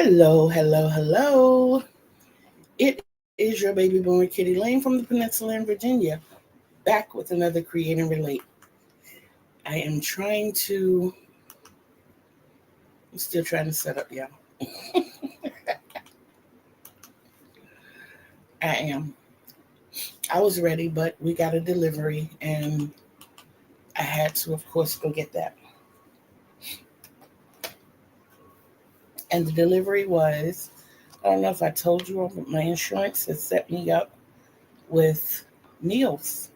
Hello, hello, hello. It is your baby born Kittee Lane from the peninsula in Virginia, back with another Create and Relate. I am trying to, I'm still trying to set up, y'all. I am. I was ready, but we got a delivery and I had to, of course, go get that. And the delivery was, I don't know if I told you, but my insurance has set me up with meals.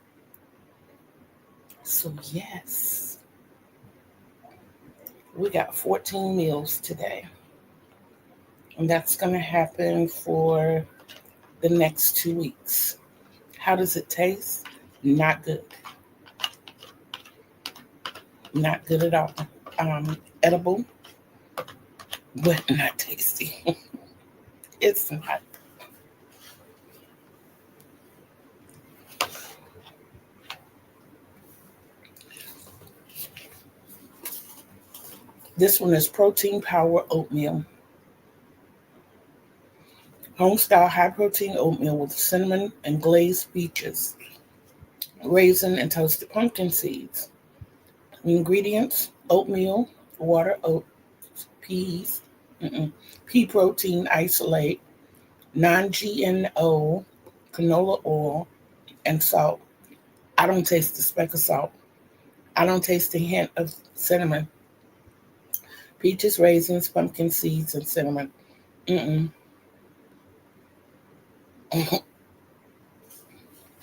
So, yes, we got 14 meals today. And that's going to happen for the next 2 weeks. How does it taste? Not good. Not good at all. Edible, but not tasty. It's not. This one is protein power oatmeal. Homestyle high protein oatmeal with cinnamon and glazed peaches, raisin and toasted pumpkin seeds. Ingredients: oatmeal, water, oats, peas, pea protein isolate, non-GMO canola oil, and salt. I don't taste the speck of salt. I don't taste a hint of cinnamon. Peaches, raisins, pumpkin seeds, and cinnamon. Mm-mm.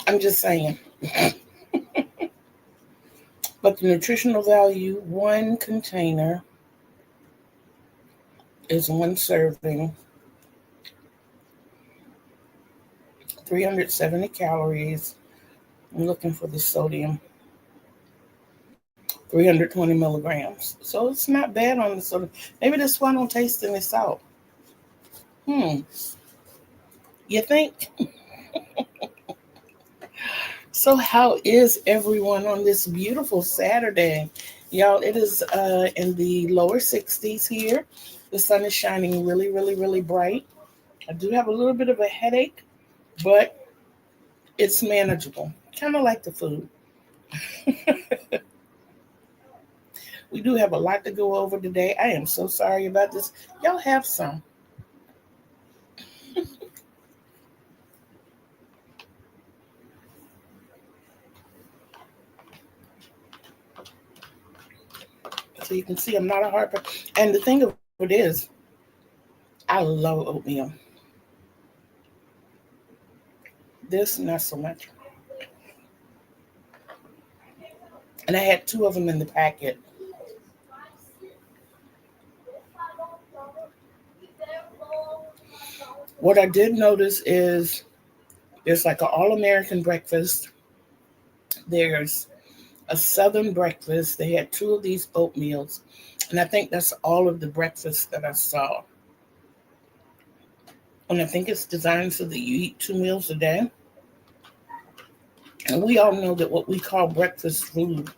I'm just saying. But the nutritional value, one container is one serving, 370 calories. I'm looking for the sodium, 320 milligrams. So it's not bad on the sodium. Maybe that's why I don't taste any salt. Hmm. You think? So how is everyone on this beautiful Saturday? Y'all, it is in the lower 60s here. The sun is shining really, really, really bright. I do have a little bit of a headache, but it's manageable. Kind of like the food. We do have a lot to go over today. I am so sorry about this. Y'all have some. So you can see I'm not a harper. And the thing of it is, I love oatmeal. This, not so much. And I had two of them in the packet. What I did notice is there's like an all American breakfast, there's a Southern breakfast. They had two of these oatmeals. And I think that's all of the breakfasts that I saw. And I think it's designed so that you eat two meals a day. And we all know that what we call breakfast food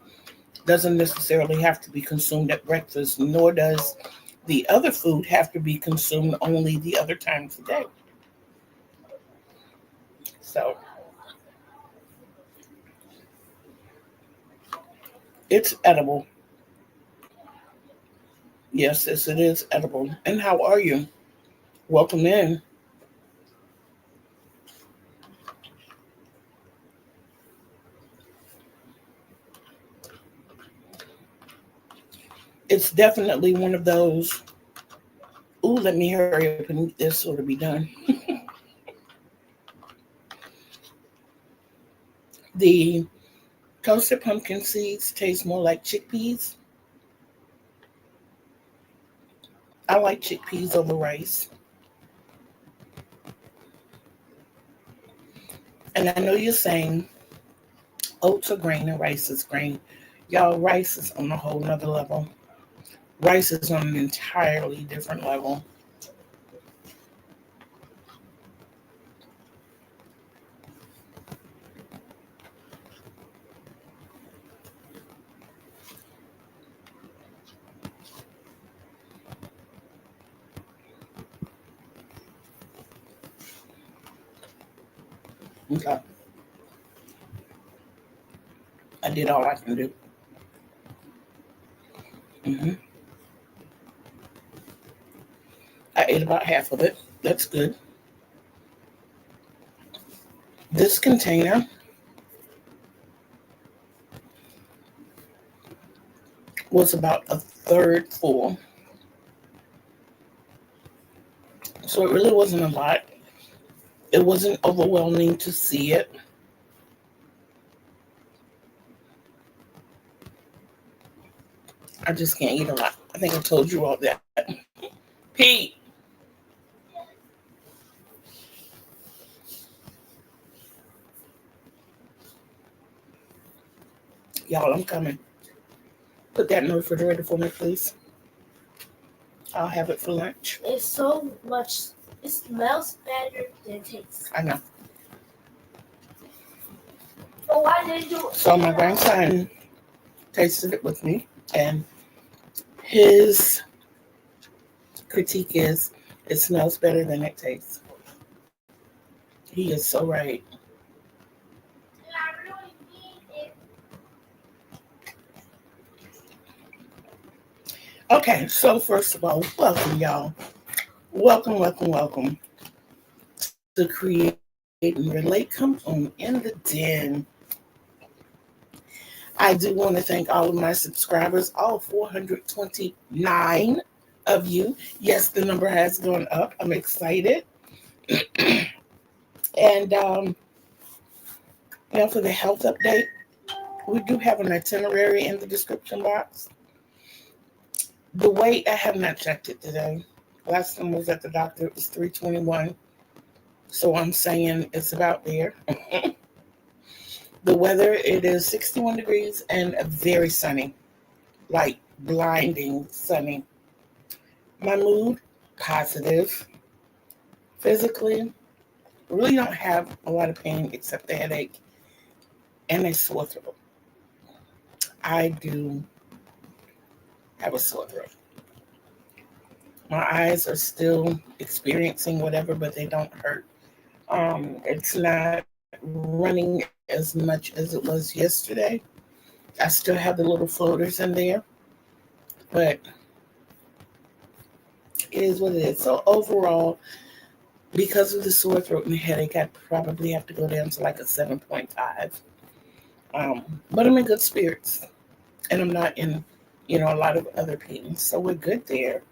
doesn't necessarily have to be consumed at breakfast, nor does the other food have to be consumed only the other times a day. So it's edible. Yes, it is edible. And how are you? Welcome in. It's definitely one of those. Ooh, let me hurry up and eat this so it'll be done. The toasted pumpkin seeds taste more like chickpeas. I like chickpeas over rice. And I know you're saying oats are grain and rice is grain. Y'all, rice is on a whole nother level. Rice is on an entirely different level. Okay. I did all I can do. hmm I ate about half of it. That's good. This container was about a third full. So it really wasn't a lot. It wasn't overwhelming to see it. I just can't eat a lot. I think I told you all that. Pete, y'all, I'm coming. Put that in the refrigerator for me, please. I'll have it for lunch. It's so much. It smells better than it tastes. I know. So why did you? So my grandson tasted it with me, and his critique is it smells better than it tastes. He is so right. I really need it. Okay, so first of all, welcome, y'all. Welcome, welcome, welcome to Create and Relate. Come on in the den. I do want to thank all of my subscribers, all 429 of you. Yes, the number has gone up. I'm excited. And for the health update, we do have an itinerary in the description box. The weight, I have not checked it today. Last time I was at the doctor, it was 321. So I'm saying it's about there. The weather, it is 61 degrees and very sunny, like blinding sunny. My mood, positive. Physically, really don't have a lot of pain except the headache and a sore throat. I do have a sore throat. My eyes are still experiencing whatever, but they don't hurt. It's not running as much as it was yesterday. I still have the little floaters in there, but it is what it is. So overall, because of the sore throat and headache, I probably have to go down to like a 7.5. But I'm in good spirits, and I'm not in, a lot of other pain. So we're good there.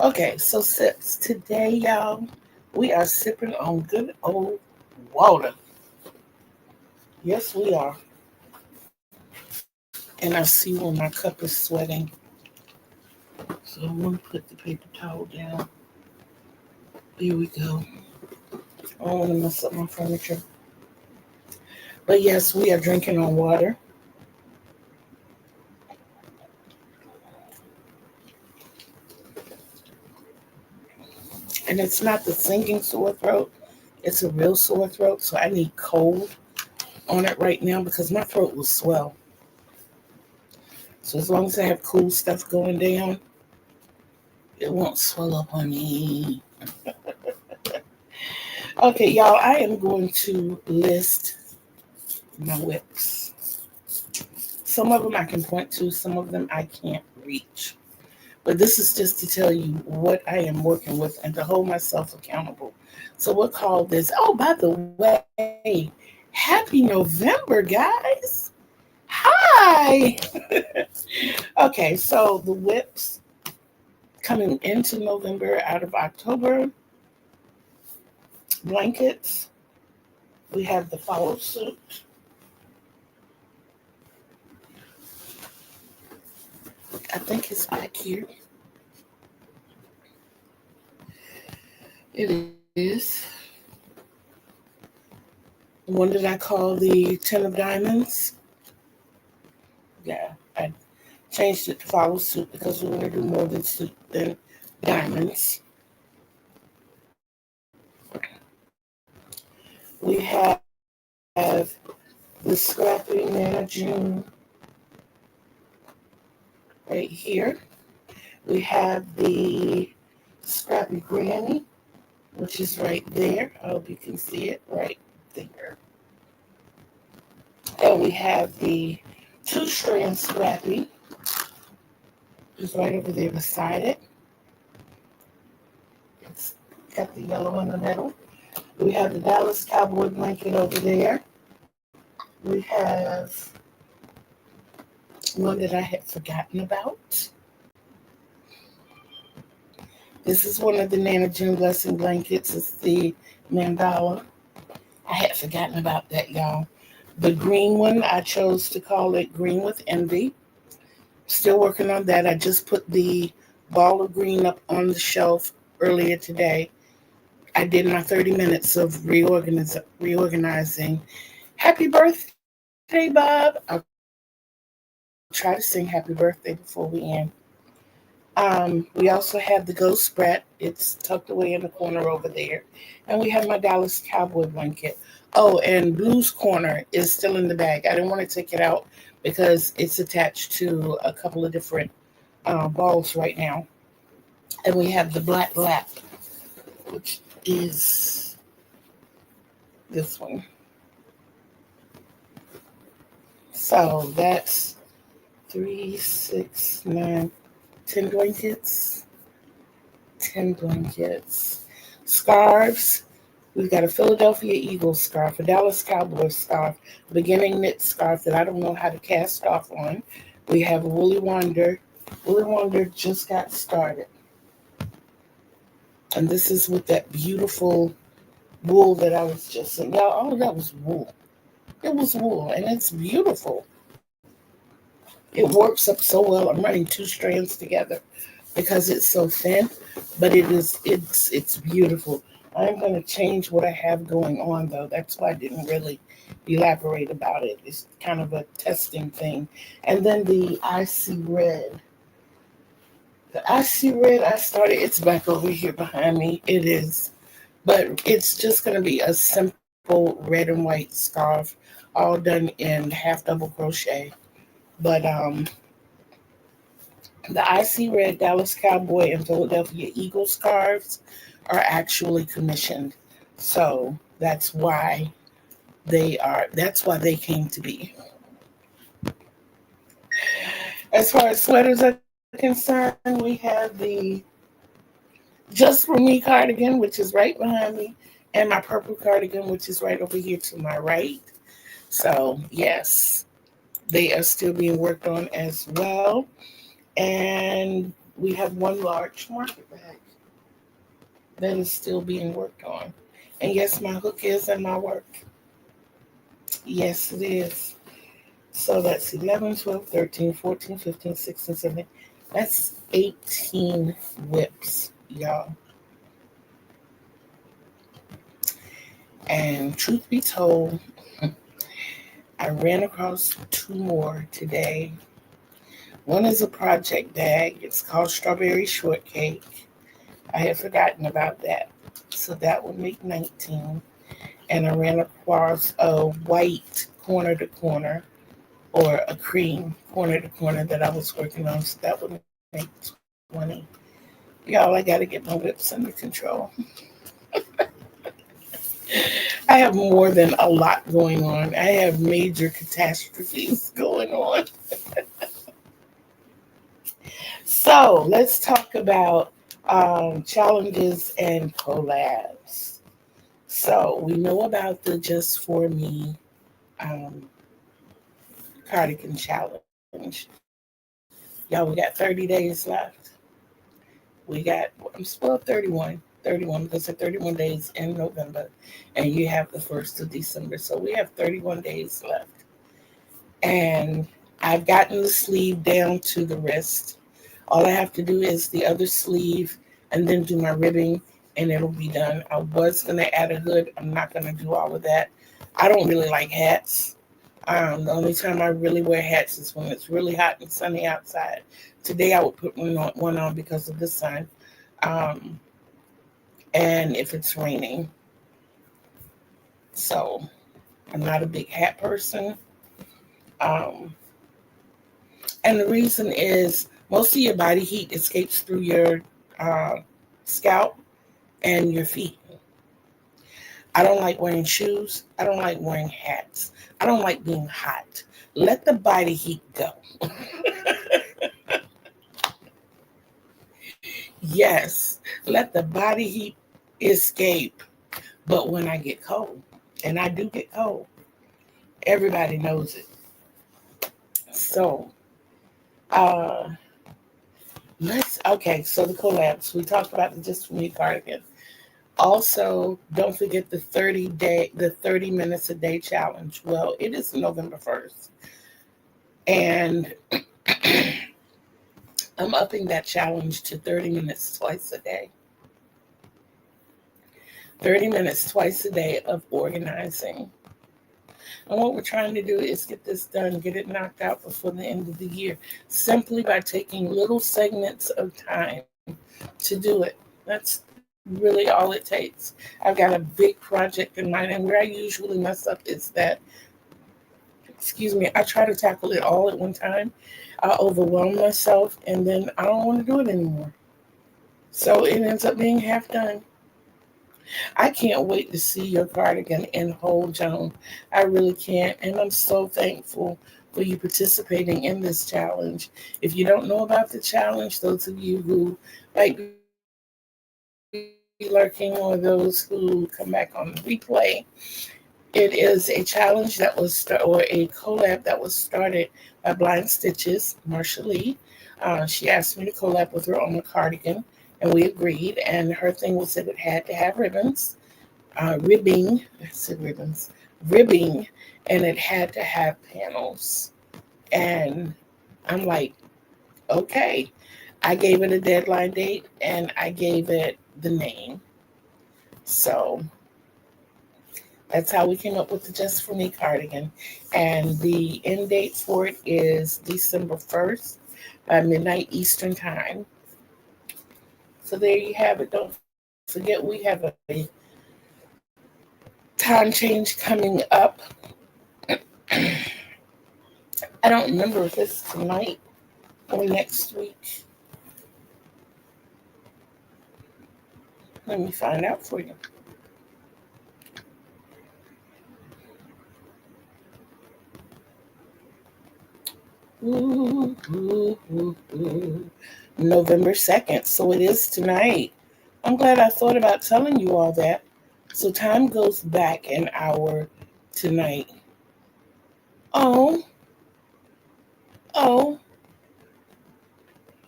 Okay, so sips. Today, y'all, we are sipping on good old water. Yes, we are. And I see when my cup is sweating. So I'm going to put the paper towel down. Here we go. I don't want to mess up my furniture. But yes, we are drinking on water. And it's not the singing sore throat. It's a real sore throat. So I need cold on it right now because my throat will swell. So as long as I have cool stuff going down, it won't swell up on me. Okay, y'all, I am going to list my whips. Some of them I can point to, some of them I can't reach. But this is just to tell you what I am working with and to hold myself accountable. So we'll call this, oh, by the way, happy November, guys. Hi. Okay, so the whips coming into November out of October. Blankets. We have the follow suit. I think it's back here. It is. The one that I call the 10 of diamonds. Yeah, I changed it to follow suit because we want to do more than suit than diamonds. We have the scrappy managing right here. We have the scrappy granny, which is right there. I hope you can see it right there. And we have the 2-strand scrappy, just right over there beside it. It's got the yellow in the middle. We have the Dallas Cowboy blanket over there. We have one that I had forgotten about. This is one of the Nana June Blessing blankets. It's the mandala. I had forgotten about that, y'all. The green one, I chose to call it Green with Envy. Still working on that. I just put the ball of green up on the shelf earlier today. I did my 30 minutes of reorganizing. Happy birthday, Bob. I'll try to sing happy birthday before we end. We also have the Ghost Sprat. It's tucked away in the corner over there. And we have my Dallas Cowboy blanket. Oh, and Blue's Corner is still in the bag. I didn't want to take it out because it's attached to a couple of different balls right now. And we have the Black Lap, which is this one. So that's 3, 6, 9, 10 blankets. 10 blankets. Scarves. We've got a Philadelphia Eagles scarf, a Dallas Cowboys scarf, a beginning knit scarf that I don't know how to cast off on. We have a Woolly Wonder. Woolly Wonder just got started. And this is with that beautiful wool that I was just saying. Y'all, all of that was wool. It was wool, and it's beautiful. It works up so well. I'm running 2 strands together because it's so thin, but it's beautiful. I'm going to change what I have going on, though. That's why I didn't really elaborate about it. It's kind of a testing thing. And then the Icy Red. The Icy Red I started, it's back over here behind me. It is. But it's just going to be a simple red and white scarf, all done in half double crochet. But the Icy Red Dallas Cowboy and Philadelphia Eagle scarves are actually commissioned. So that's why they came to be. As far as sweaters are concerned, we have the Just For Me cardigan, which is right behind me, and my purple cardigan, which is right over here to my right. So yes, they are still being worked on as well. And we have one large market bag that is still being worked on. And yes, my hook is in my work. Yes, it is. So that's 11, 12, 13, 14, 15, 16, 17. That's 18 whips, y'all. And truth be told, I ran across 2 more today. One is a project bag. It's called Strawberry Shortcake. I had forgotten about that. So that would make 19. And I ran across a white corner to corner or a cream corner to corner that I was working on. So that would make 20. Y'all, I got to get my whips under control. I have more than a lot going on. I have major catastrophes going on. So let's talk about challenges and collabs. So we know about the Just For Me cardigan challenge. Y'all, we got 30 days left. I'm still 31 because it's 31 days in November, and you have the 1st of December. So we have 31 days left. And I've gotten the sleeve down to the wrist. All I have to do is the other sleeve and then do my ribbing, and it'll be done. I was going to add a hood. I'm not going to do all of that. I don't really like hats. The only time I really wear hats is when it's really hot and sunny outside. Today I would put one on because of the sun. And if it's raining. So I'm not a big hat person. And the reason is most of your body heat escapes through your scalp and your feet. I don't like wearing shoes. I don't like wearing hats. I don't like being hot. Let the body heat go. Yes, let the body heat escape. But when I get cold, and I do get cold, everybody knows it. So, uh, okay, so the collabs. We talked about the Just For Me cardigan. Also, don't forget the 30 minutes a day challenge. Well, it is November 1st. And I'm upping that challenge to 30 minutes twice a day. 30 minutes twice a day of organizing. And what we're trying to do is get this done, get it knocked out before the end of the year, simply by taking little segments of time to do it. That's really all it takes. I've got a big project in mind, and where I usually mess up is that, excuse me, I try to tackle it all at one time. I overwhelm myself, and then I don't want to do it anymore. So it ends up being half done. I can't wait to see your cardigan in whole, Joan. I really can't. And I'm so thankful for you participating in this challenge. If you don't know about the challenge, those of you who might be lurking or those who come back on the replay, it is a challenge that was or a collab that was started by Blind Stitches, Marsha Lee. She asked me to collab with her on a cardigan, and we agreed. And her thing was that it had to have ribbing, and it had to have panels. And I'm like, okay. I gave it a deadline date, and I gave it the name. So that's how we came up with the Just For Me cardigan. And the end date for it is December 1st by midnight Eastern Time. So there you have it. Don't forget, we have a time change coming up. I don't remember if it's tonight or next week. Let me find out for you. Ooh, ooh, ooh, ooh. November 2nd. So it is tonight. I'm glad I thought about telling you all that. So time goes back an hour tonight. Oh, oh.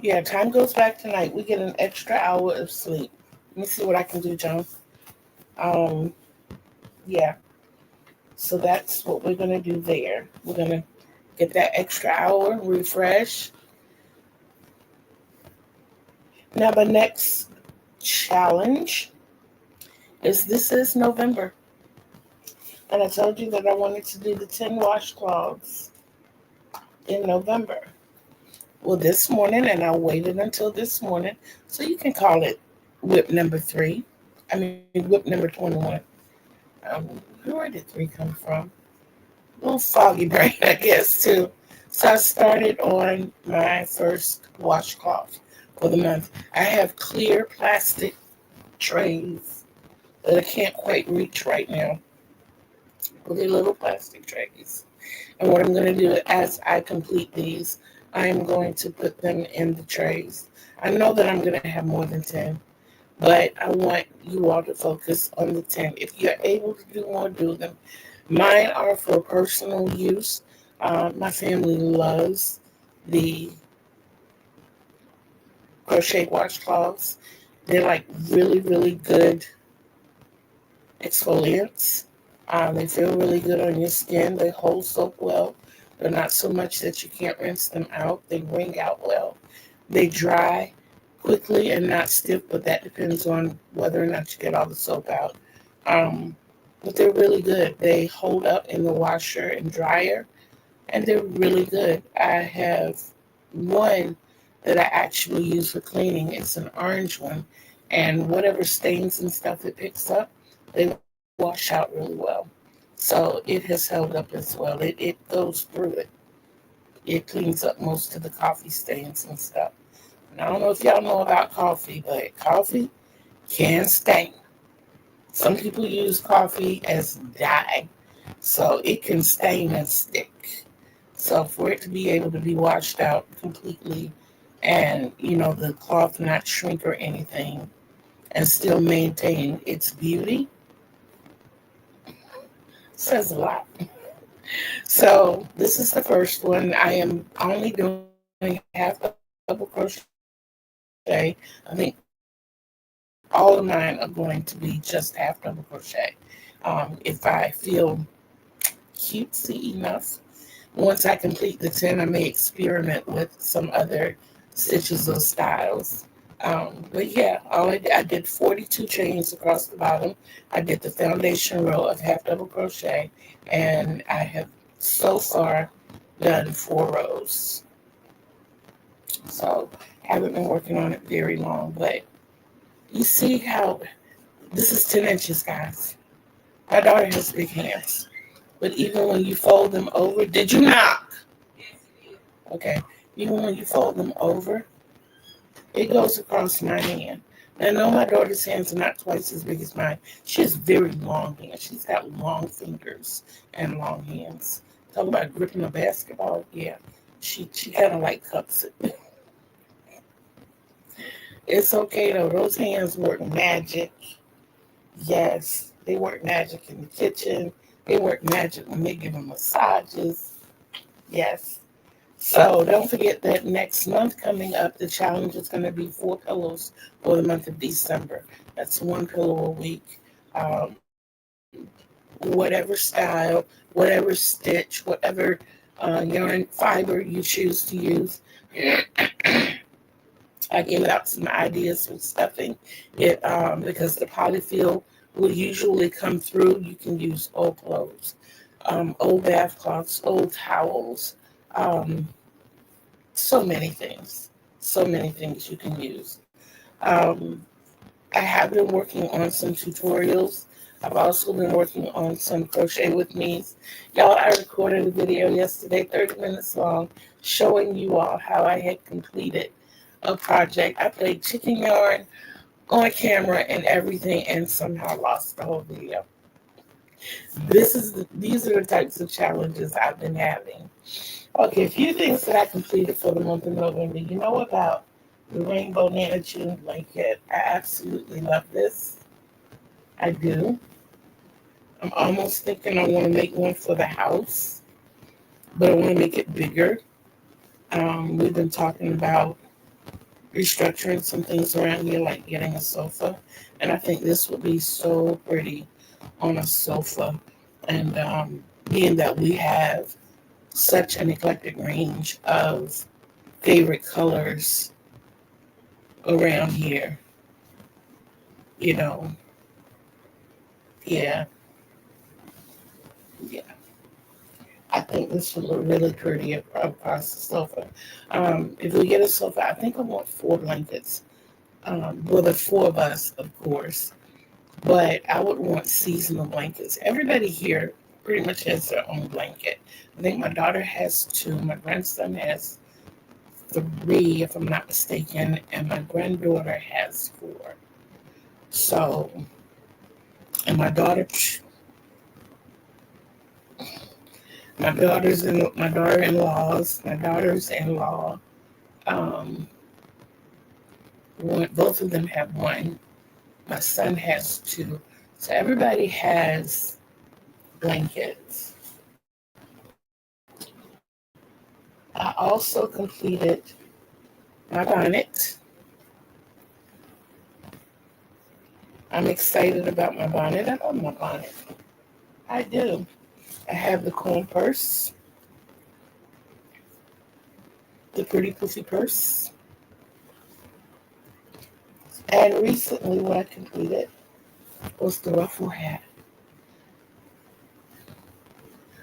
Yeah, time goes back tonight. We get an extra hour of sleep. Let me see what I can do, John. Um, yeah. So that's what we're gonna do there. We're gonna get that extra hour, refresh. Now the next challenge is this is November. And I told you that I wanted to do the 10 washcloths in November. Well, this morning, and I waited until this morning, so you can call it whip number 3. I mean, whip number 21. Where did 3 come from? A little foggy brain, I guess, too. So I started on my first washcloth for the month. I have clear plastic trays that I can't quite reach right now. But they're little plastic trays. And what I'm going to do as I complete these, I am going to put them in the trays. I know that I'm going to have more than 10, but I want you all to focus on the 10. If you're able to do more, do them. Mine are for personal use. My family loves the crochet washcloths. They're like really, really good exfoliants. They feel really good on your skin. They hold soap well. They're not so much that you can't rinse them out. They wring out well. They dry quickly and not stiff, but that depends on whether or not you get all the soap out. Um, but they're really good. They hold up in the washer and dryer, and they're really good. I have one that I actually use for cleaning. It's an orange one, and whatever stains and stuff it picks up, they wash out really well. So it has held up as well. It goes through it. It cleans up most of the coffee stains and stuff. And I don't know if y'all know about coffee, but coffee can stain. Some people use coffee as dye, so it can stain and stick. So for it to be able to be washed out completely and, the cloth not shrink or anything and still maintain its beauty says a lot. So this is the first one. I am only doing half double crochet. I think all of mine are going to be just half double crochet. If I feel cutesy enough, once I complete the 10, I may experiment with some other stitches or styles. But yeah, I did 42 chains across the bottom. I did the foundation row of half double crochet, and I have so far done 4 rows. So haven't been working on it very long, but you see how this is 10 inches, guys. My daughter has big hands, but even when you fold them over, did you knock? Okay, even when you fold them over, it goes across my hand. And I know my daughter's hands are not twice as big as mine. She has very long hands. She's got long fingers and long hands. Talk about gripping a basketball. Yeah, she kind of like cups it. It's okay though. Those hands work magic. Yes, they work magic in the kitchen. They work magic when they give them massages. Yes. So don't forget that next month coming up, the challenge is going to be 4 pillows for the month of December. That's 1 pillow a week. Whatever style, whatever stitch, whatever yarn fiber you choose to use. I gave out some ideas for stuffing it because the polyfill will usually come through. You can use old clothes, old bath cloths, old towels, um, so many things you can use. Um, I have been working on some tutorials. I've also been working on some crochet with me's. Y'all, I recorded a video yesterday, 30 minutes long, showing you all how I had completed a project. I played chicken yarn on camera and everything and somehow lost the whole video. These are the types of challenges I've been having. Okay, a few things that I completed for the month of November. You know about the Rainbow Nana June blanket? I absolutely love this. I do. I'm almost thinking I want to make one for the house, but I want to make it bigger. We've been talking about restructuring some things around here, like getting a sofa, and I think this would be so pretty on a sofa. And being that we have such an eclectic range of favorite colors around here, you know, yeah, yeah. I think this would look really pretty across the sofa. If we get a sofa, I think I want 4 blankets. Well, the 4 of us, of course, but I would want seasonal blankets. Everybody here pretty much has their own blanket. I think my daughter has 2, my grandson has 3, if I'm not mistaken, and my granddaughter has 4. So, and my daughter's in law, um, both of them have 1. My son has 2. So everybody has blankets. I also completed my bonnet. I'm excited about my bonnet. I love my bonnet. I do. I have the comb purse, the pretty puffy purse. And recently what I completed was the ruffle hat.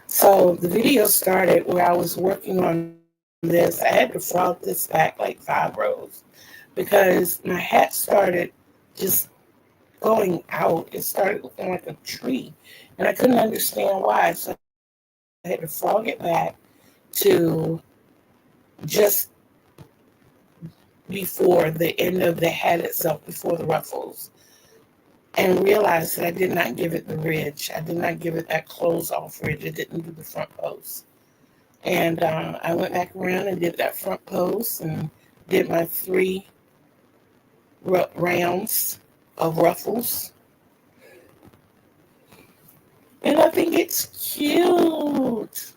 So the video started where I was working on this. I had to frog this back like 5 rows because my hat started just going out. It started looking like a tree. And I couldn't understand why. So I had to frog it back to just before the end of the hat itself, before the ruffles. and realized that I did not give it the ridge. I did not give it that close off ridge. It didn't do the front post. And I went back around and did that front post and did my 3 rounds of ruffles. And I think it's cute.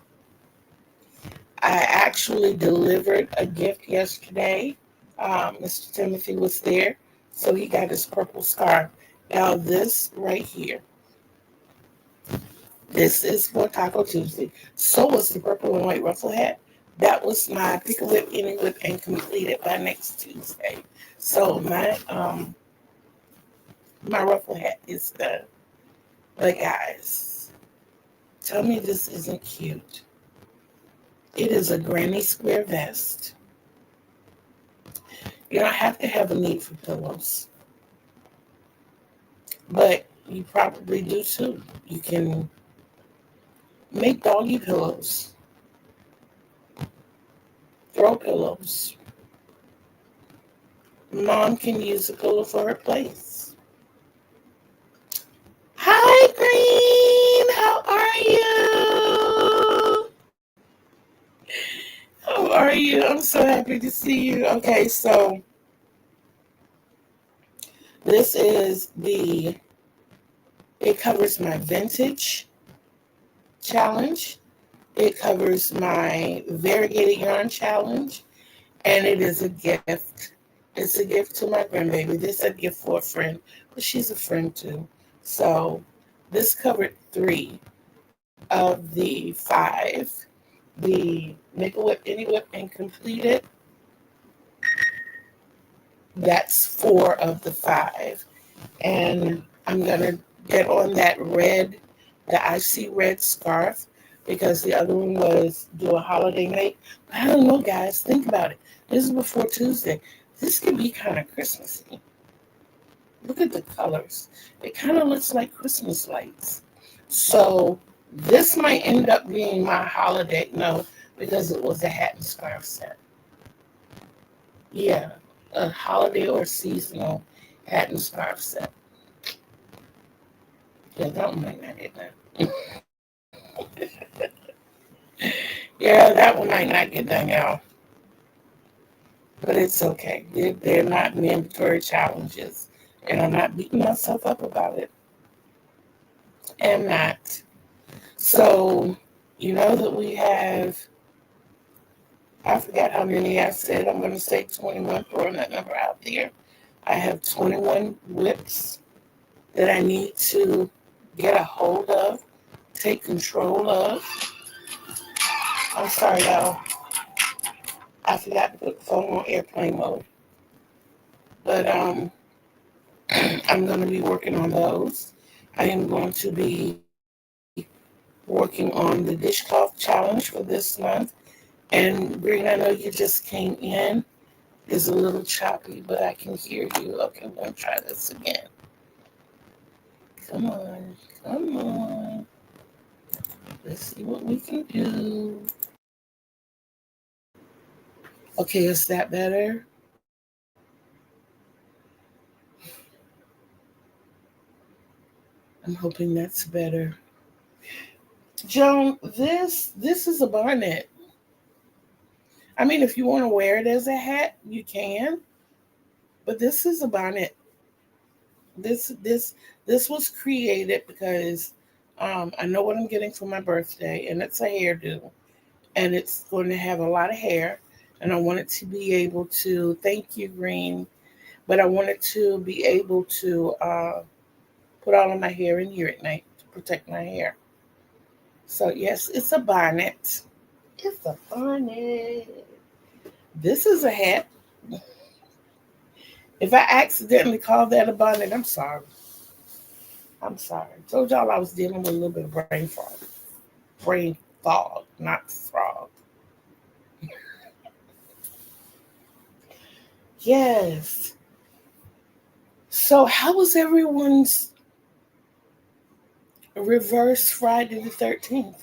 I actually delivered a gift yesterday. Mr. Timothy was there, so he got his purple scarf. Now this right here, this is for Taco Tuesday. So was the purple and white ruffle hat. That was my pick a whip, any whip, and completed by next Tuesday. So my ruffle hat is done. But guys, tell me this isn't cute. It is a granny square vest. You don't have to have a need for pillows, but you probably do too. You can make doggy pillows, throw pillows. Mom can use a pillow for her place. Hi, Green. How are you? How are you? I'm so happy to see you. Okay, so this is it covers my vintage challenge. It covers my variegated yarn challenge. And it is a gift. It's a gift to my grandbaby. This is a gift for a friend, but she's a friend too. So this covered 3 of the 5. The Make a Whip, Any Whip, and Completed. That's 4 of the 5. And I'm going to get on the icy red scarf, because the other one was do a holiday make. But I don't know, guys. Think about it. This is before Tuesday. This could be kind of Christmassy. Look at the colors. It kind of looks like Christmas lights. So this might end up being my holiday. No, because it was a hat and scarf set. Yeah, a holiday or seasonal hat and scarf set. Yeah, that one might not get done. Yeah, that one might not get done, y'all. But it's okay. They're not mandatory challenges. And I'm not beating myself up about it. Am not. So, you know that we have, I forgot how many I said. I'm going to say 21, throwing that number out there. I have 21 whips that I need to get a hold of, take control of. I'm sorry, y'all. I forgot to put the phone on airplane mode. But I'm going to be working on those. I am going to be working on the dishcloth challenge for this month. And Green, I know you just came in. It's a little choppy, but I can hear you. Okay, I'm going to try this again. Come on, come on. Let's see what we can do. Okay, is that better? I'm hoping that's better. Joan, this is a bonnet. I mean, if you want to wear it as a hat, you can. But this is a bonnet. This was created because I know what I'm getting for my birthday, and it's a hairdo, and it's going to have a lot of hair, and I want it to be able to. Thank you, Green, but I want it to be able to put all of my hair in here at night to protect my hair. So yes, it's a bonnet. It's a bonnet. This is a hat. If I accidentally call that a bonnet, I'm sorry. I'm sorry. I told y'all I was dealing with a little bit of brain fog. Brain fog, not frog. Yes. So how was everyone's reverse Friday the 13th?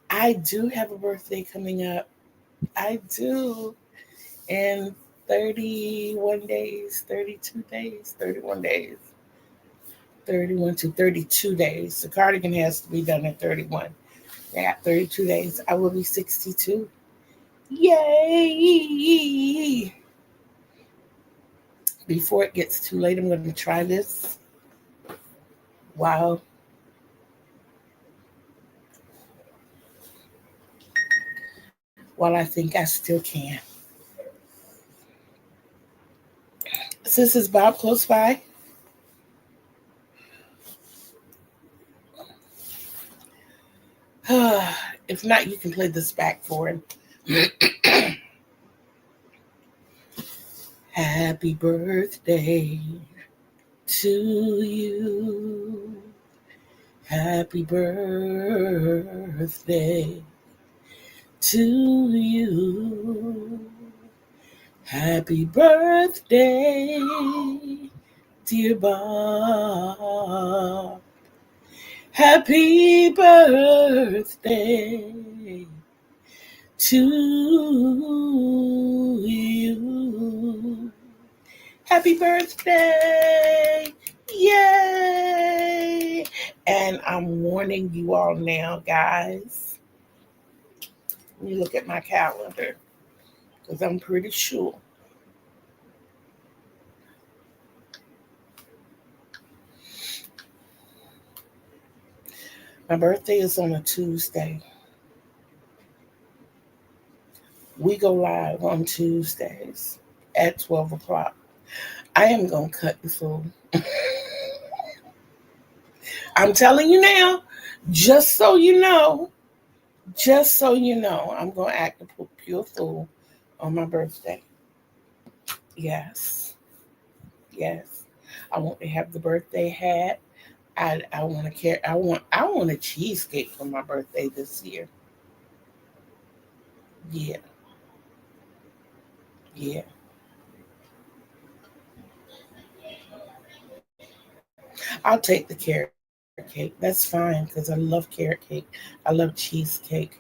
I do have a birthday coming up. I do. And 31 days, 32 days, 31 days, 31 to 32 days. The cardigan has to be done at 31. Yeah, 32 days. I will be 62. Yay! Before it gets too late, I'm going to try this. Wow. While I think I still can. Since it's Bob close by, if not, you can play this back for him. Happy birthday to you. Happy birthday to you. Happy birthday, dear Bob. Happy birthday to you. Happy birthday. Yay. And I'm warning you all now, guys. Let me look at my calendar because I'm pretty sure. My birthday is on a Tuesday. We go live on Tuesdays at 12 o'clock. I am going to cut the fool. I'm telling you now, just so you know, I'm going to act a pure fool on my birthday. Yes. I want to have the birthday hat. I want a cheesecake for my birthday this year. Yeah. I'll take the carrot cake. That's fine because I love carrot cake. I love cheesecake.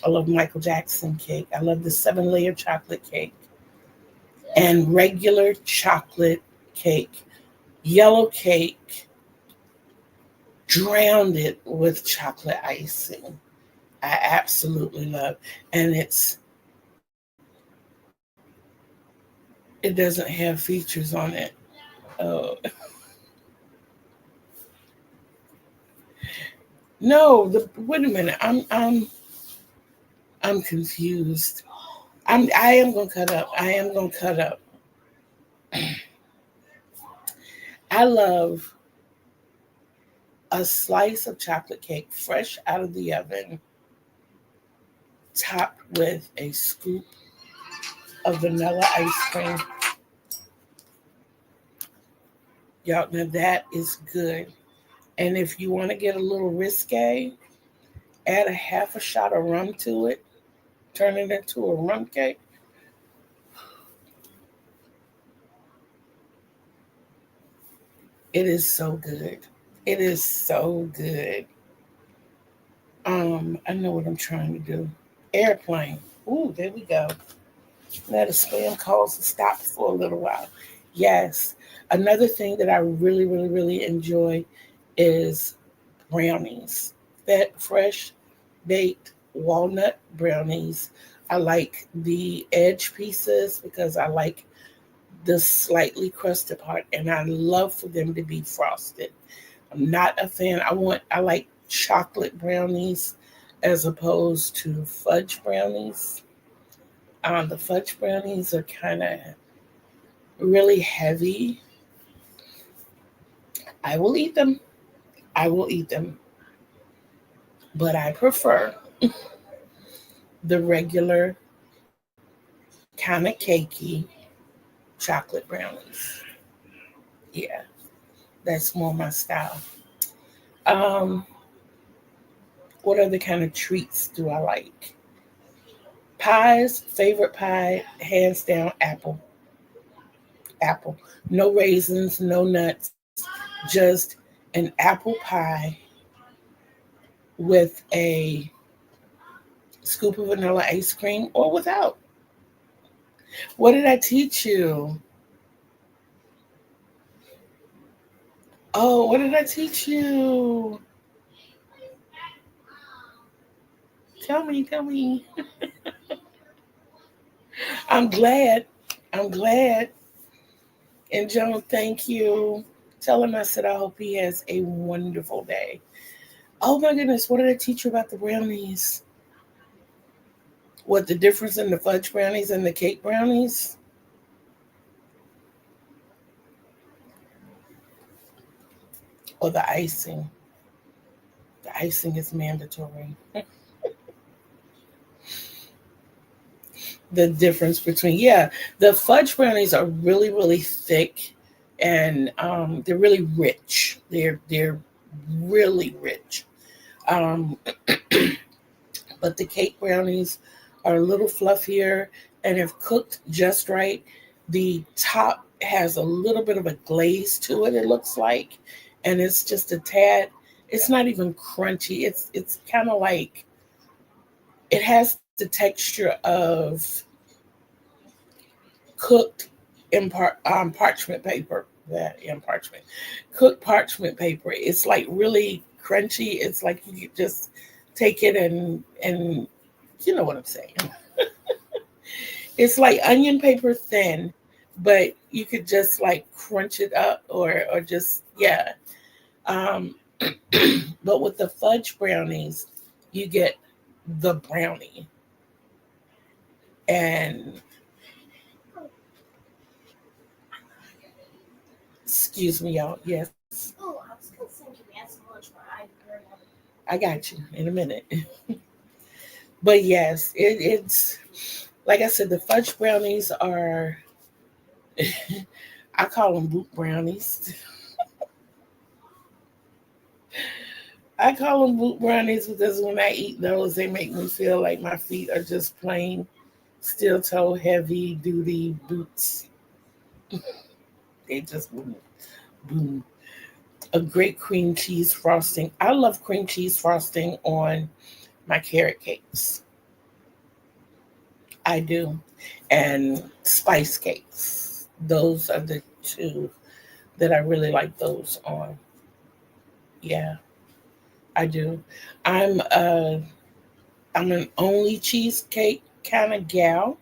I love Michael Jackson cake. I love the 7-layer chocolate cake and regular chocolate cake. Yellow cake, drowned it with chocolate icing. I absolutely love. And it doesn't have features on it. Oh. No, wait a minute. I'm confused. I am gonna cut up. I love a slice of chocolate cake fresh out of the oven, topped with a scoop of vanilla ice cream. Y'all, now that is good. And if you want to get a little risque, add a half a shot of rum to it, turn it into a rum cake. It is so good. It is so good. I know what I'm trying to do. Airplane. Ooh, there we go. Now the spam calls to stop for a little while. Yes. Another thing that I really, really, really enjoy is brownies. That fresh baked walnut brownies. I like the edge pieces because I like the slightly crusted part, and I love for them to be frosted. I'm not a fan. I like chocolate brownies as opposed to fudge brownies. The fudge brownies are kind of really heavy. I will eat them. But I prefer the regular kind of cakey chocolate brownies. Yeah, that's more my style. Um, what other kind of treats do I like? Pies, favorite pie, hands down, apple. Apple. No raisins, no nuts, just an apple pie with a scoop of vanilla ice cream or without. What did I teach you? Oh, what did I teach you? Tell me, tell me. I'm glad. I'm glad. And Joan, thank you. Tell him I said I hope he has a wonderful day. Oh my goodness, what did I teach you about the brownies? What the difference in the fudge brownies and the cake brownies? Or the icing? The icing is mandatory. The difference between, yeah, the fudge brownies are really, really thick, and they're really rich. They're really rich. Um, but the cake brownies are a little fluffier, and if cooked just right, the top has a little bit of a glaze to it, it looks like, and it's just a tad, it's not even crunchy. It's kind of like, it has the texture of cooked parchment paper. That in parchment, cooked parchment paper. It's like really crunchy. It's like you could just take it and you know what I'm saying. It's like onion paper thin, but you could just like crunch it up, or just, yeah. Um, but with the fudge brownies, you get the brownie, and excuse me, y'all. Yes, Oh, I was gonna send you guys some lunch, but I already have it. I got you in a minute. But yes, it's like I said, the fudge brownies are, I call them boot brownies. I call them boot brownies because when I eat those, they make me feel like my feet are just plain steel toe heavy duty boots. They just boom, boom. A great cream cheese frosting. I love cream cheese frosting on my carrot cakes. I do. And spice cakes. Those are the two that I really like those on. Yeah, I do. I'm uh I'm an only cheesecake kind of gal.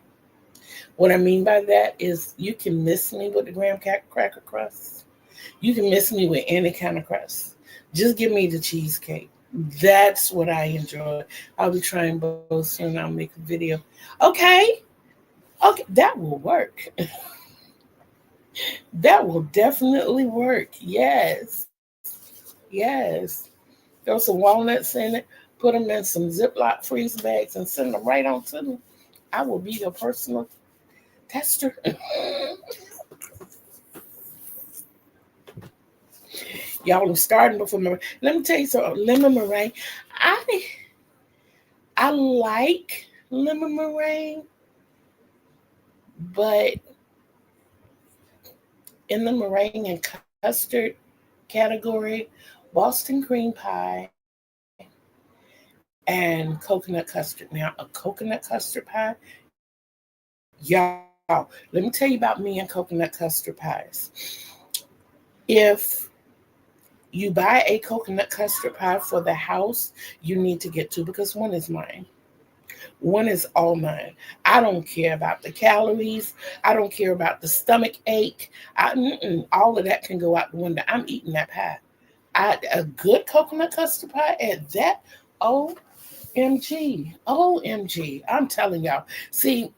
What I mean by that is you can miss me with the cracker crust. You can miss me with any kind of crust. Just give me the cheesecake. That's what I enjoy. I'll be trying both soon. I'll make a video. Okay. Okay. That will work. That will definitely work. Yes. Yes. Throw some walnuts in it. Put them in some Ziploc freezer bags and send them right on to me. I will be your personal tester. Y'all are starting before me. Let me tell you something. Lemon meringue. I I like lemon meringue, but in the meringue and custard category, Boston cream pie and coconut custard. Now, a coconut custard pie, y'all, let me tell you about me and coconut custard pies. If you buy a coconut custard pie for the house, you need to get two because one is mine. One is all mine. I don't care about the calories. I don't care about the stomach ache. All of that can go out the window. I'm eating that pie. A good coconut custard pie at that. OMG. OMG. I'm telling y'all. See,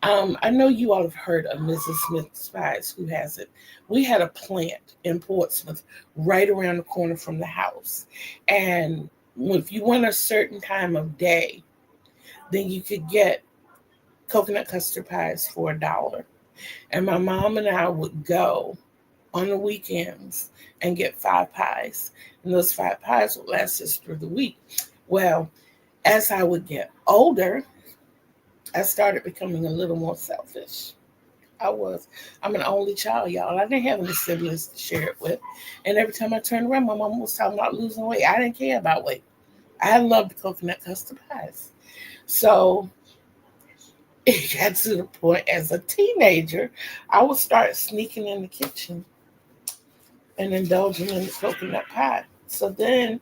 I know you all have heard of Mrs. Smith's pies. Who hasn't? We had a plant in Portsmouth right around the corner from the house. And if you went a certain time of day, then you could get coconut custard pies for $1. And my mom and I would go on the weekends and get 5 pies. And those 5 pies would last us through the week. Well, as I would get older, I started becoming a little more selfish. I was. I'm an only child, y'all. I didn't have any siblings to share it with. And every time I turned around, my mom was talking about losing weight. I didn't care about weight. I loved coconut custard pies. So It got to the point as a teenager, I would start sneaking in the kitchen and indulging in the coconut pie. So then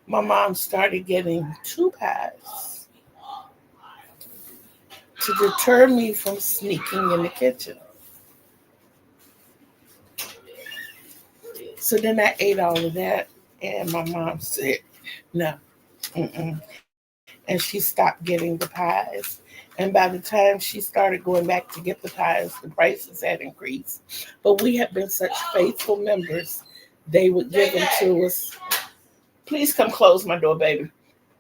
my mom started getting two pies to deter me from sneaking in the kitchen. So then I ate all of that, and my mom said, no, mm-mm. And she stopped getting the pies. And by the time she started going back to get the pies, the prices had increased. But we had been such faithful members, they would give them to us. Please come close my door, baby.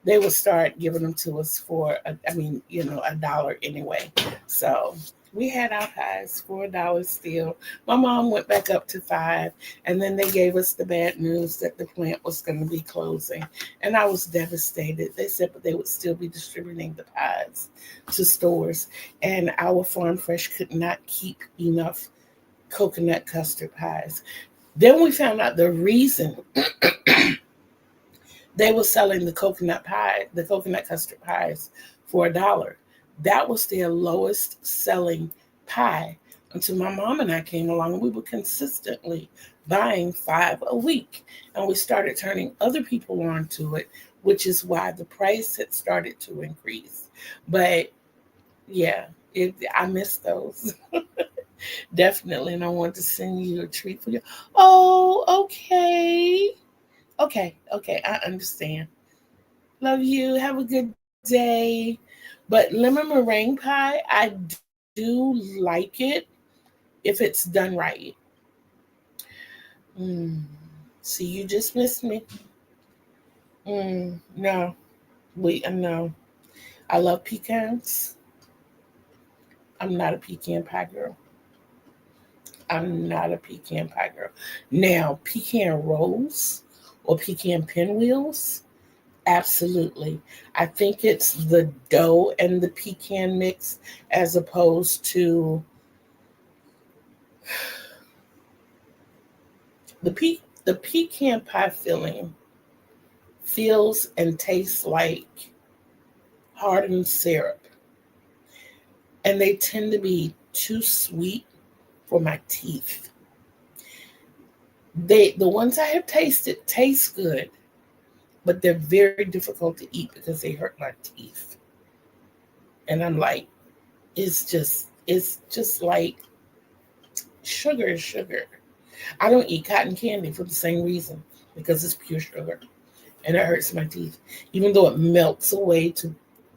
They would start giving them to us for, a dollar anyway. So we had our pies for $1 still. My mom went back up to 5, and then they gave us the bad news that the plant was going to be closing. And I was devastated. They said, but they would still be distributing the pies to stores. And our Farm Fresh could not keep enough coconut custard pies. Then we found out the reason they were selling the coconut custard pies for $1. That was their lowest selling pie until my mom and I came along. We were consistently buying 5 a week, and we started turning other people on to it, which is why the price had started to increase. But yeah, I miss those. Definitely, and I want to send you a treat for you. Oh, okay. Okay, I understand. Love you. Have a good day. But lemon meringue pie, I do like it if it's done right. Mm. See, you just missed me. No, no. I love pecans. I'm not a pecan pie girl. I'm not a pecan pie girl. Now, pecan rolls or pecan pinwheels, absolutely. I think it's the dough and the pecan mix as opposed to the pecan pie filling feels and tastes like hardened syrup, and they tend to be too sweet for my teeth. The ones I have tasted taste good, but they're very difficult to eat because they hurt my teeth. And I'm like, it's just like sugar is sugar. I don't eat cotton candy for the same reason, because it's pure sugar and it hurts my teeth. Even though it melts away to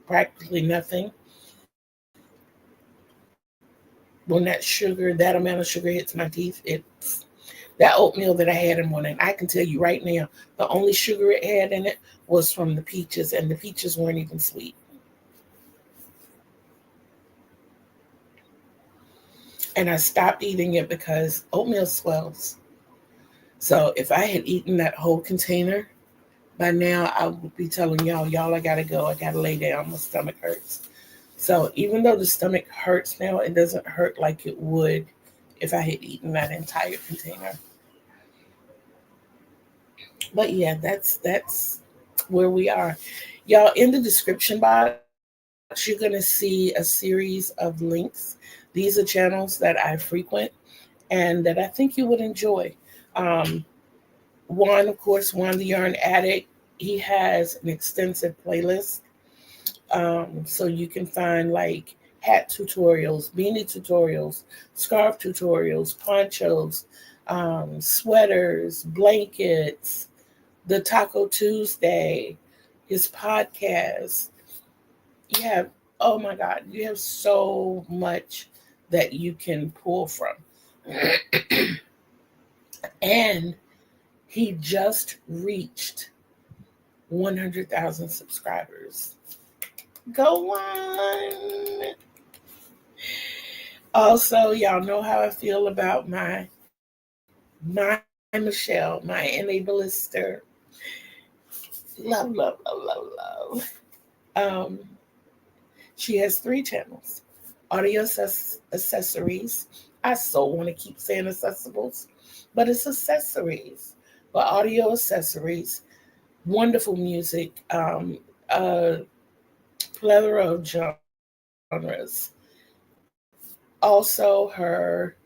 practically nothing, when that amount of sugar hits my teeth, it's that oatmeal that I had in the morning. I can tell you right now, the only sugar it had in it was from the peaches, and the peaches weren't even sweet. And I stopped eating it because oatmeal swells. So if I had eaten that whole container, by now I would be telling y'all, I gotta go. I gotta lay down. My stomach hurts. So even though the stomach hurts now, it doesn't hurt like it would if I had eaten that entire container. But yeah, that's where we are. Y'all, in the description box, you're gonna see a series of links. These are channels that I frequent and that I think you would enjoy. Um, Juan, of course, Juan the Yarn Addict, he has an extensive playlist. So you can find like hat tutorials, beanie tutorials, scarf tutorials, ponchos, sweaters, blankets, the Taco Tuesday, his podcast. You have, oh my God, you have so much that you can pull from. And he just reached 100,000 subscribers. Go on. Also, y'all know how I feel about my Michelle, my enabler. Love, love, love, love, love. Um, she has 3 channels. Audio accessories. I so want to keep saying accessibles, but it's accessories. But audio accessories, wonderful music, a plethora of genres. genres. Also, her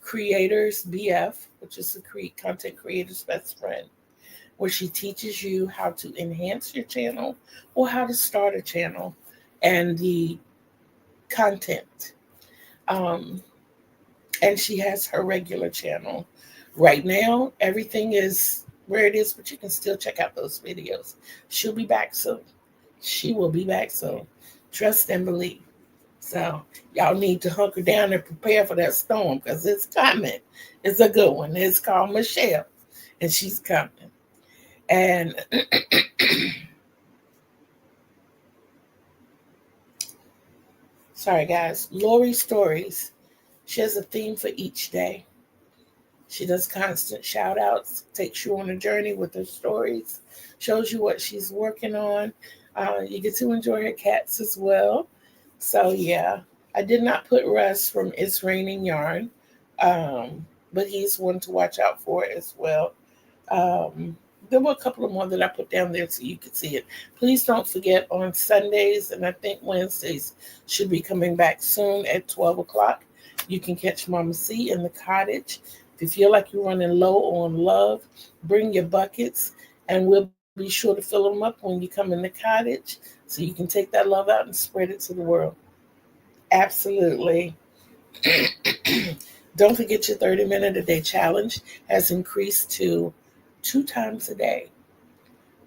creator's BF, which is the content creator's best friend, where she teaches you how to enhance your channel or how to start a channel and the content. Um, and she has her regular channel. Right now, everything is where it is, but you can still check out those videos. She'll be back soon. She will be back soon. Trust and believe. So y'all need to hunker down and prepare for that storm because it's coming. It's a good one. It's called Michelle, and she's coming. And sorry, guys. Lori Stories. She has a theme for each day. She does constant shout outs, takes you on a journey with her stories, shows you what she's working on. You get to enjoy her cats as well. So, yeah, I did not put Russ from It's Raining Yarn, but he's one to watch out for as well. There were a couple of more that I put down there so you could see it. Please don't forget on Sundays, and I think Wednesdays should be coming back soon at 12 o'clock. You can catch Mama C in the cottage. If you feel like you're running low on love, bring your buckets, and we'll be sure to fill them up when you come in the cottage so you can take that love out and spread it to the world. Absolutely. Don't forget your 30-minute a day challenge has increased to 2 times a day.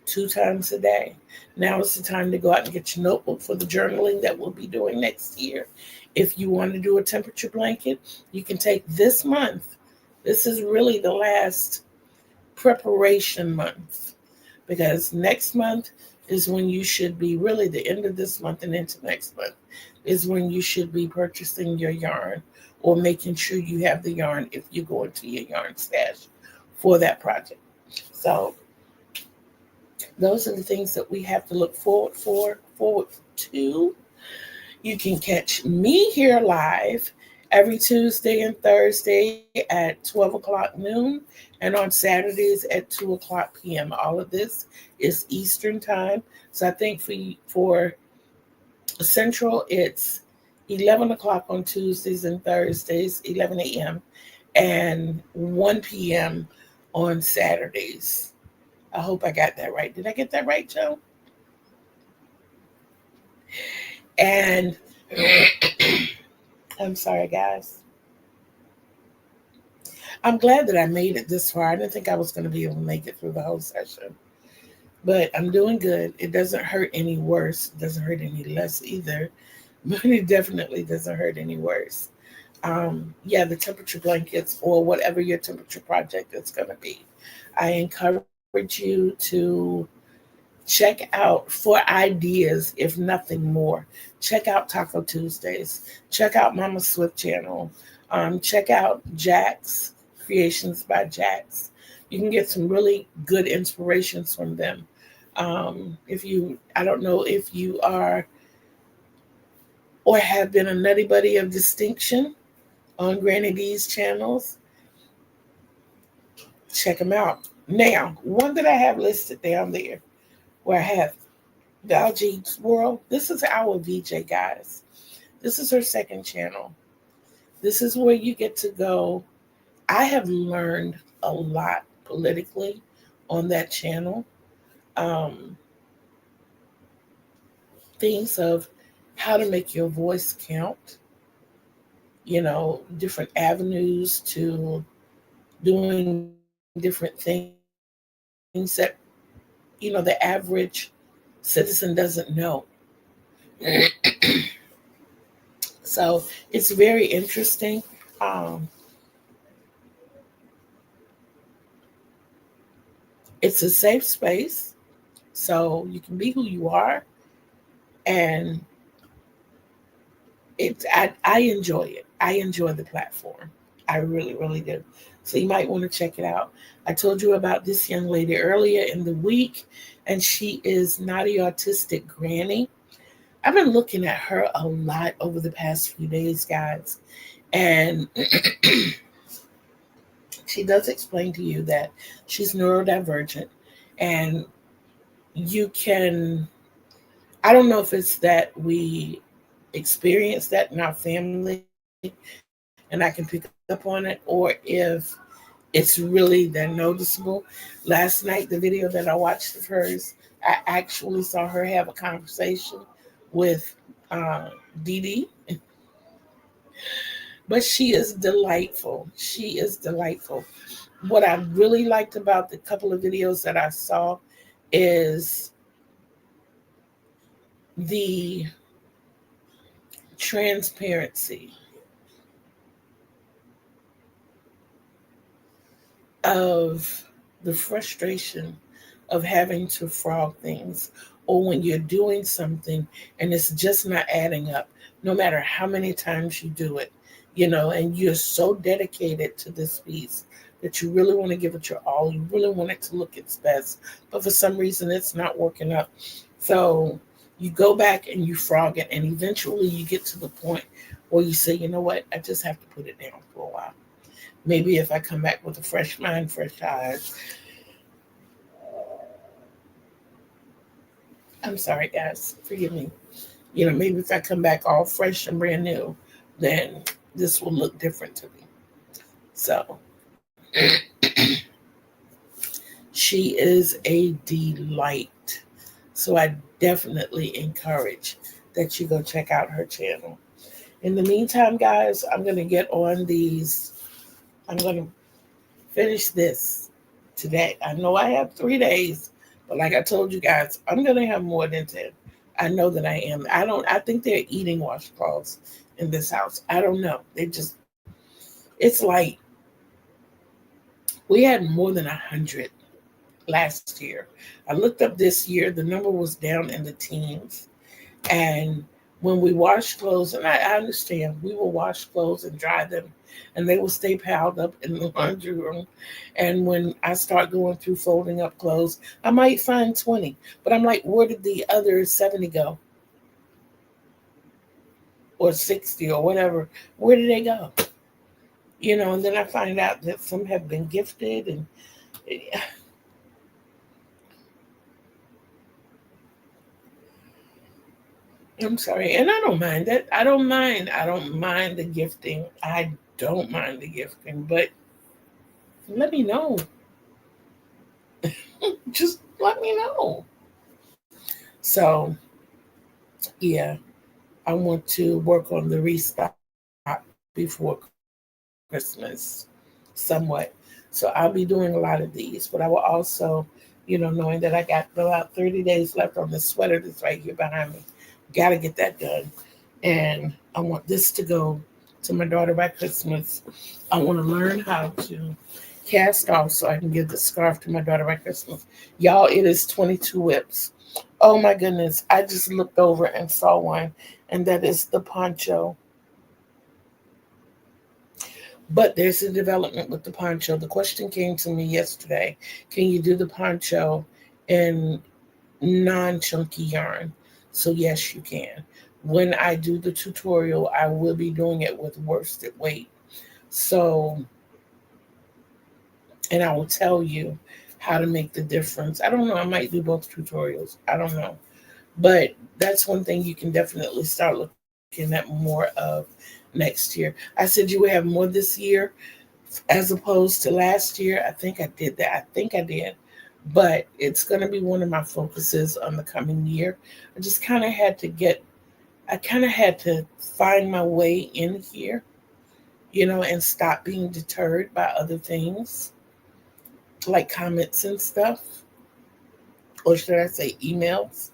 2 times a day. Now is the time to go out and get your notebook for the journaling that we'll be doing next year. If you want to do a temperature blanket, you can take this month. This is really the last preparation month because next month is when you should be, really the end of this month and into next month is when you should be purchasing your yarn or making sure you have the yarn if you go into your yarn stash for that project. So those are the things that we have to look forward to. You can catch me here live every Tuesday and Thursday at 12 o'clock noon and on Saturdays at 2 o'clock p.m. All of this is Eastern time. So I think for Central, it's 11 o'clock on Tuesdays and Thursdays, 11 a.m., and 1 p.m. on Saturdays. I hope I got that right. Did I get that right, Joe? And I'm sorry, guys. I'm glad that I made it this far. I didn't think I was going to be able to make it through the whole session. But I'm doing good. It doesn't hurt any worse. It doesn't hurt any less either. But it definitely doesn't hurt any worse. The temperature blankets or whatever your temperature project is going to be. I encourage you to check out for ideas, if nothing more. Check out Taco Tuesdays. Check out Mama Swift channel. Check out Jack's Creations by Jack's. You can get some really good inspirations from them. I don't know if you are or have been a Nutty Buddy of distinction on Granny D's channels, check them out. Now, one that I have listed down there where I have ValJean's World. This is our VJ, guys. This is her second channel. This is where you get to go. I have learned a lot politically on that channel. Things of how to make your voice count, different avenues to doing different things that, the average citizen doesn't know. So it's very interesting. It's a safe space, so you can be who you are, and I enjoy it. I enjoy the platform. I really, really do. So you might want to check it out. I told you about this young lady earlier in the week, and she is Naughty Autistic Granny. I've been looking at her a lot over the past few days, guys. And she does explain to you that she's neurodivergent. And you can, I don't know if it's that we experienced that in our family and I can pick up on it, or if it's really that noticeable. Last night, the video that I watched of hers, I actually saw her have a conversation with uh, Dee Dee, but she is delightful. She is delightful. What I really liked about the couple of videos that I saw is the transparency of the frustration of having to frog things, or when you're doing something and it's just not adding up, no matter how many times you do it, and you're so dedicated to this piece that you really want to give it your all. You really want it to look its best, but for some reason it's not working up. So you go back and you frog it, and eventually you get to the point where you say, you know what, I just have to put it down for a while. Maybe if I come back with a fresh mind, fresh eyes. I'm sorry, guys. Forgive me. Maybe if I come back all fresh and brand new, then this will look different to me. So, she is a delight. So, I definitely encourage that you go check out her channel. In the meantime, guys, I'm going to get on these. I'm going to finish this today. I know I have 3 days, but like I told you guys, I'm gonna have more than 10. I know that I am. I think they're eating washcloths in this house. I don't know. It's like we had more than 100 last year. I looked up this year, the number was down in the teens. And when we wash clothes, and I understand, we will wash clothes and dry them, and they will stay piled up in the laundry room. And when I start going through folding up clothes, I might find 20. But I'm like, where did the other 70 go? Or 60 or whatever? Where did they go? And then I find out that some have been gifted, and I'm sorry, and I don't mind that. I don't mind the gifting. I don't mind the gifting, but let me know. Just let me know. So, yeah, I want to work on the restock before Christmas somewhat. So I'll be doing a lot of these, but I will also, knowing that I got about 30 days left on the sweater that's right here behind me, got to get that done. And I want this to go to my daughter by Christmas. I want to learn how to cast off so I can give the scarf to my daughter by Christmas. Y'all, it is 22 whips. Oh my goodness. I just looked over and saw one, and that is the poncho. But there's a development with the poncho. The question came to me yesterday, can you do the poncho in non-chunky yarn? So yes, you can. When I do the tutorial, I will be doing it with worsted weight. So, and I will tell you how to make the difference. I don't know. I might do both tutorials. I don't know. But that's one thing you can definitely start looking at more of next year. I said you would have more this year as opposed to last year. I think I did that. I think I did. But it's going to be one of my focuses on the coming year. I just kind of had to find my way in here, and stop being deterred by other things like comments and stuff, or should I say emails.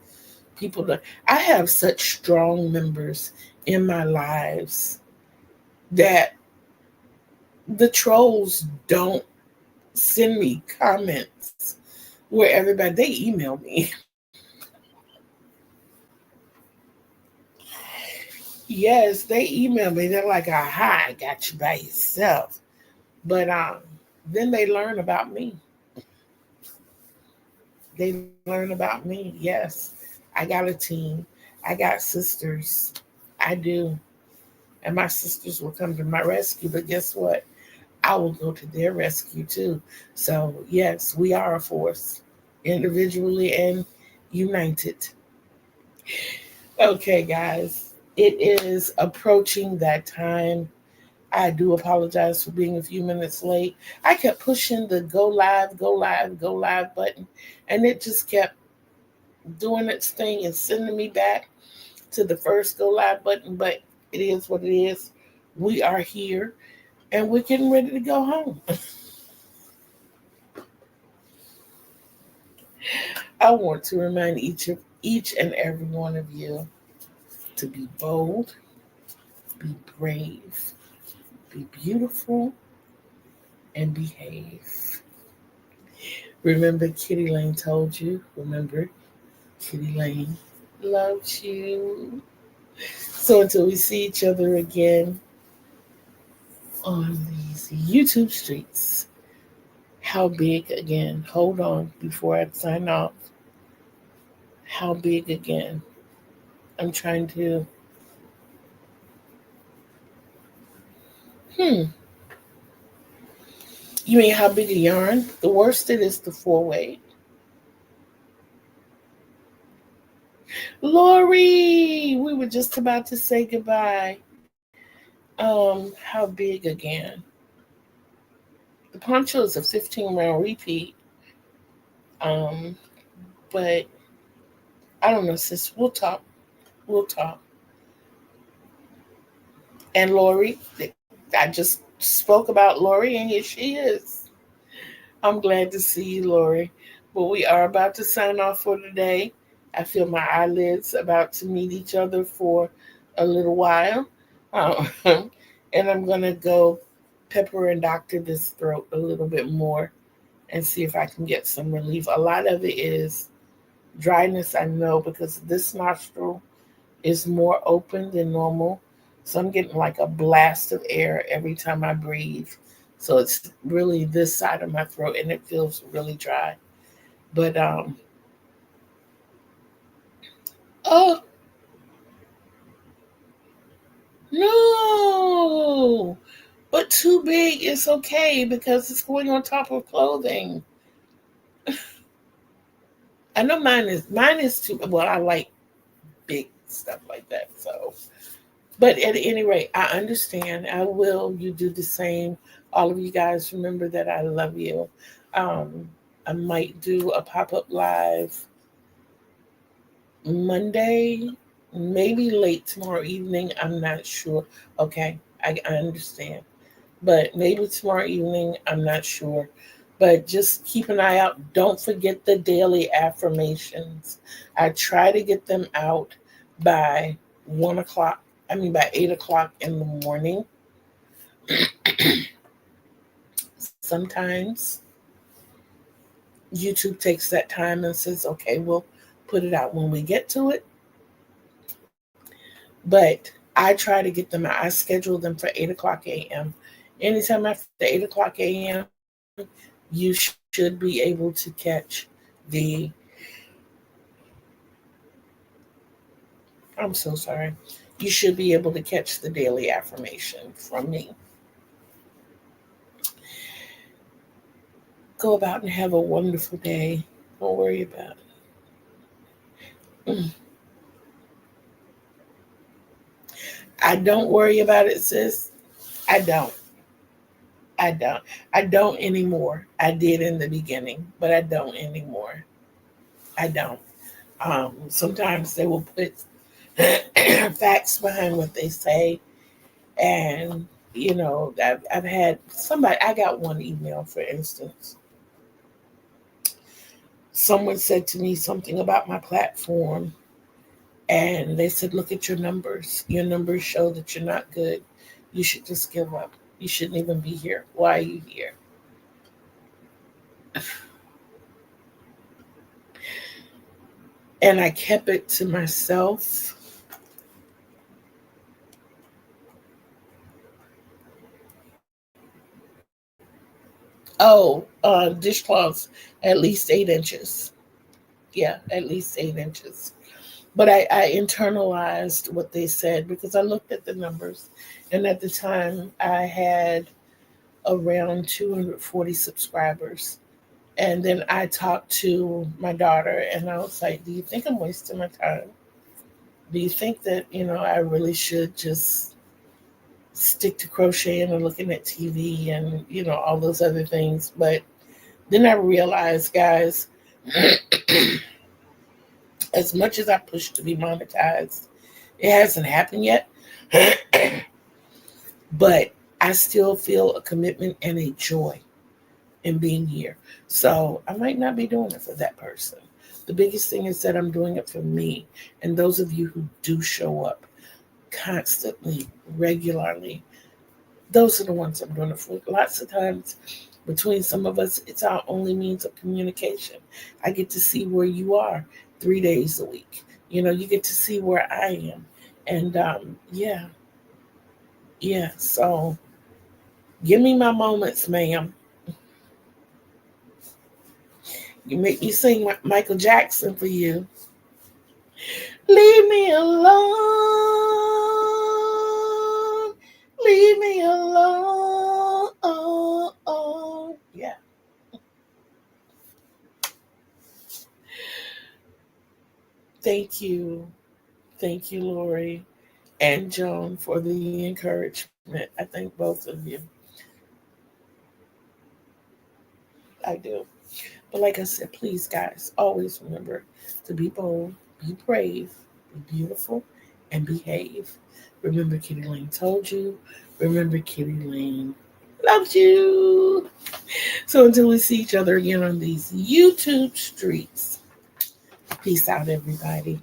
I have such strong members in my lives that the trolls don't send me comments where everybody, they email me. Yes, they email me. They're like, aha, I got you by yourself. But then they learn about me. They learn about me. Yes, I got a team. I got sisters. I do. And my sisters will come to my rescue. But guess what? I will go to their rescue too. So, yes, we are a force, individually and united. Okay, guys. It is approaching that time. I do apologize for being a few minutes late. I kept pushing the go live, go live, go live button, and it just kept doing its thing and sending me back to the first go live button. But it is what it is. We are here and we're getting ready to go home. I want to remind each and every one of you to be bold, be brave, be beautiful, and behave. Remember, Kittee Lane told you. Remember, Kittee Lane loves you. So until we see each other again on these YouTube streets, how big again? Hold on before I sign off. How big again? I'm trying to. Hmm. You mean how big a yarn? The worsted is the 4-weight. Lori, we were just about to say goodbye. How big again? The poncho is a 15 round repeat. Um, but I don't know, sis. We'll talk. We'll talk. And Lori, I just spoke about Lori, and here she is. I'm glad to see you, Lori. But we are about to sign off for today. I feel my eyelids about to meet each other for a little while. Um, and I'm going to go pepper and doctor this throat a little bit more and see if I can get some relief. A lot of it is dryness, I know, because this nostril is more open than normal. So I'm getting like a blast of air every time I breathe. So it's really this side of my throat and it feels really dry. But oh no. But too big is okay because it's going on top of clothing. I know mine is too well, I like big stuff like that. So but at any rate, I understand. I will. You do the same. All of you guys remember that I love you. Um, I might do a pop up live Monday, maybe late tomorrow evening. I'm not sure. Okay, I understand. But maybe tomorrow evening. I'm not sure. But just keep an eye out. Don't forget the daily affirmations. I try to get them out by 1 o'clock. I mean, by 8 o'clock in the morning. Sometimes YouTube takes that time and says, okay, we'll put it out when we get to it. But I try to get them out. I schedule them for 8 o'clock a.m. Anytime after 8 o'clock a.m., you should be able to catch the. I'm so sorry. You should be able to catch the daily affirmation from me. Go about and have a wonderful day. Don't worry about it. I don't worry about it, sis. I don't. I don't. I don't anymore. I did in the beginning, but I don't anymore. I don't. Sometimes they will put facts behind what they say, and I've had somebody. I got one email, for instance. Someone said to me something about my platform, and they said, "Look at your numbers. Your numbers show that you're not good. You should just give up. You shouldn't even be here. Why are you here?" And I kept it to myself. Oh, dishcloths, at least 8 inches. Yeah, at least 8 inches. But I internalized what they said because I looked at the numbers. And at the time, I had around 240 subscribers. And then I talked to my daughter and I was like, "Do you think I'm wasting my time?" Do you think that, I really should just stick to crocheting and looking at TV and, all those other things? But then I realized, guys, as much as I push to be monetized, it hasn't happened yet. But I still feel a commitment and a joy in being here. So I might not be doing it for that person. The biggest thing is that I'm doing it for me. And those of you who do show up constantly, regularly, those are the ones I'm doing it for. Lots of times between some of us, it's our only means of communication. I get to see where you are 3 days a week. You get to see where I am. And yeah. So give me my moments, ma'am. You make me sing Michael Jackson for you. Leave me alone. Leave me alone. Yeah. Thank you. Thank you, Lori and Joan, for the encouragement. I thank both of you. I do. But like I said, please, guys, always remember to be bold, be brave, be beautiful, and behave. Remember, Kittee Lane told you. Remember, Kittee Lane loves you. So until we see each other again on these YouTube streets, peace out, everybody.